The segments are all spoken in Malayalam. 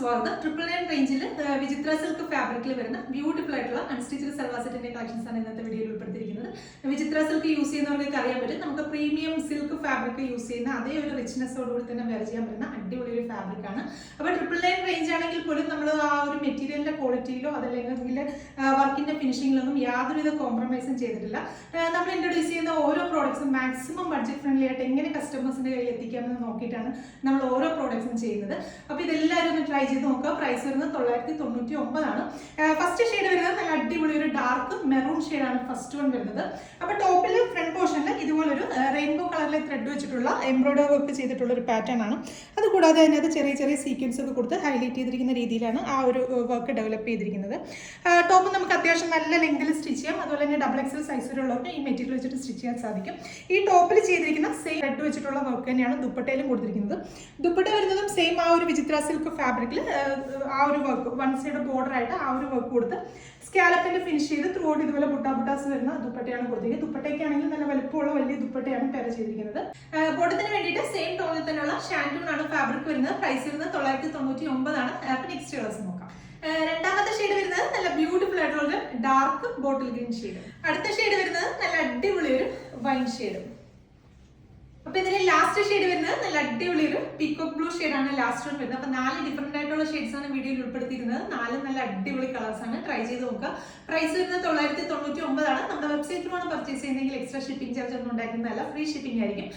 സ്വാഗതം. 999 റേഞ്ചിൽ വിചിത്ര സിൽക്ക് ഫാബ്രിക്കിൽ വരുന്ന ബ്യൂട്ടിഫുൾ ആയിട്ടുള്ള അൺസ്റ്റിച്ചഡ് സൽവാർ സെറ്റിന്റെ കളക്ഷൻസ് ആണ് ഇന്നത്തെ വീഡിയോയിൽ ഉൾപ്പെടുത്തിയിരിക്കുന്നത്. വിചിത്ര സിൽക്ക് യൂസ് ചെയ്യുന്നവർക്ക് അറിയാൻ പറ്റും, നമുക്ക് പ്രീമിയം സിൽക്ക് ഫാബ്രിക് യൂസ് ചെയ്യുന്ന അതേ ഒരു റിച്ച്നെസ്സോടുകൂടി തന്നെ വെയർ ചെയ്യാൻ പറ്റുന്ന അടിപൊളി ഒരു ഫാബ്രിക് ആണ്. അപ്പോൾ 999 റേഞ്ച് ആണെങ്കിൽ പോലും നമ്മൾ ആ ഒരു മെറ്റീരിയലിന്റെ ക്വാളിറ്റിയിലോ അതല്ലെങ്കിൽ വർക്കിന്റെ ഫിനിഷിങ്ങിലൊന്നും യാതൊരുവിധ കോംപ്രമൈസും ചെയ്തിട്ടില്ല. നമ്മൾ ഇൻട്രൊഡ്യൂസ് ചെയ്യുന്ന ഓരോ പ്രോഡക്ട്സും മാക്സിമം ബഡ്ജറ്റ് ഫ്രണ്ട്ലി ആയിട്ട് എങ്ങനെ കസ്റ്റമേഴ്സിന്റെ കയ്യിൽ എത്തിക്കാമെന്ന് നോക്കിയിട്ടാണ് നമ്മൾ ഓരോ പ്രോഡക്ട്സും ചെയ്യുന്നത്. അപ്പോൾ ഇതെല്ലാവരും ഒന്ന് ട്രൈ ചെയ്ത് നോക്കുക. പ്രൈസ് വരുന്നത് 999 ആണ്. ഫസ്റ്റ് ഷെയ്ഡ് വരുന്നത് നല്ല അടിപൊളി ഒരു ഡാർക്ക് മെറൂൺ ഷെയ്ഡാണ് ഫസ്റ്റ് വൺ വരുന്നത്. അപ്പോൾ ടോപ്പിൽ ഫ്രണ്ട് പോർഷനിൽ ഇതുപോലൊരു റെയിൻബോ കളറിലെ ത്രെഡ് വെച്ചിട്ടുള്ള എംബ്രോയിഡറി വർക്ക് ചെയ്തിട്ടുള്ള ഒരു പാറ്റേൺ ആണ്. അതുകൂടാതെ അതിനകത്ത് ചെറിയ ചെറിയ സീക്വൻസ് ഒക്കെ കൊടുത്ത് ഹൈലൈറ്റ് ചെയ്തിരിക്കുന്ന രീതിയിലാണ് ആ ഒരു വർക്ക് ഡെവലപ്പ് ചെയ്തിരിക്കുന്നത്. ടോപ്പ് നമുക്ക് അത്യാവശ്യം നല്ല ലെങ്തിൽ സ്റ്റിച്ച് ചെയ്യാം. അതുപോലെ തന്നെ ഡബിൾ എക്സൽ സൈസ് വരെയുള്ളവർക്ക് ഈ മെറ്റീരിയൽ വെച്ചിട്ട് സ്റ്റിച്ച് ചെയ്യാൻ സാധിക്കും. ഈ ടോപ്പിൽ ചെയ്തിരിക്കുന്ന സെയിം ത്രെഡ് വെച്ചിട്ടുള്ള വർക്ക് തന്നെയാണ് ദുപ്പട്ടയിലും കൊടുത്തിരിക്കുന്നത്. ദുപ്പട്ട വരുന്നതും സെയിം ആ ഒരു വിചിത്ര സിൽക്ക് ഫാബ്രിക്കിൽ ആ ഒരു വർക്ക് വൺ സൈഡ് ബോർഡർ ആയിട്ട് ആ ഒരു വർക്ക് കൊടുത്ത് സ്കാലപ്പിന്റെ ഫിനിഷ് ചെയ്ത് ത്രൂഔട്ട് ഇതുപോലെ ബുട്ടാസ് വരുന്ന ദുപ്പട്ടയാണ് കൊടുത്തിരിക്കുന്നത്. ദുപ്പട്ടയ്ക്കാണെങ്കിൽ നല്ല വലുപ്പമുള്ള വലിയ ദുപ്പട്ടയാണ് പെയർ ചെയ്തിരിക്കുന്നത്. ബോട്ടത്തിന് വേണ്ടിയിട്ട് സെയിം ടോണിൽ തന്നെയുള്ള ഷാൻഡൂൺ ആണ് ഫാബ്രിക് വരുന്നത്. പ്രൈസ് വരുന്നത് 999 ആണ്. നെക്സ്റ്റ് കളേഴ്സ് നോക്കാം. രണ്ടാമത്തെ ഷെയ്ഡ് വരുന്നത് നല്ല ബ്യൂട്ടിഫുൾ ആയിട്ടുള്ള ഡാർക്ക് ബോട്ടിൽ ഗ്രീൻ ഷെയ്ഡ്. അടുത്ത ഷെയ്ഡ് വരുന്നത് നല്ല അടിപൊളി ഒരു വൈൻ ഷെയ്ഡ്. അപ്പൊ ഇതിന് ലാസ്റ്റ് ഷെയ്ഡ് വരുന്നത് നല്ല അടിപൊളി ഒരു പീകോക്ക് ബ്ലൂ ഷെയ്ഡാണ് ലാസ്റ്റ് വൺ വരുന്നത്. അപ്പൊ 4 ഡിഫറെന്റ് ആയിട്ടുള്ള ഷെയ്ഡ്സ് ആണ് വീഡിയോയിൽ ഉൾപ്പെടുത്തിയിരുന്നത്. 4 നല്ല അടിപൊളി കളേഴ്സ് ആണ്. ട്രൈ ചെയ്ത് നോക്കുക. പ്രൈസ് വരുന്നത് 999 ആണ്. നമ്മുടെ വെബ്സൈറ്റിലാണ് പർച്ചേസ് ചെയ്യുന്നതെങ്കിൽ എക്സ്ട്രാ ഷിപ്പിംഗ് ചാർജ് ഒന്നും ഉണ്ടാക്കുന്നതല്ല, ഫ്രീ ഷിപ്പിംഗ് ആയിരിക്കും.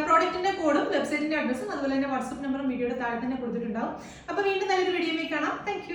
പ്രോഡക്റ്റിന്റെ കോഡും വെബ്സൈറ്റിന്റെ അഡ്രസ്സും അതുപോലെ തന്നെ വാട്സ്ആപ്പ് നമ്പറും വീഡിയോയുടെ താഴെ തന്നെ കൊടുത്തിട്ടുണ്ടാവും. അപ്പൊ വീണ്ടും നല്ലൊരു വീഡിയോയിൽ കാണാം. താങ്ക്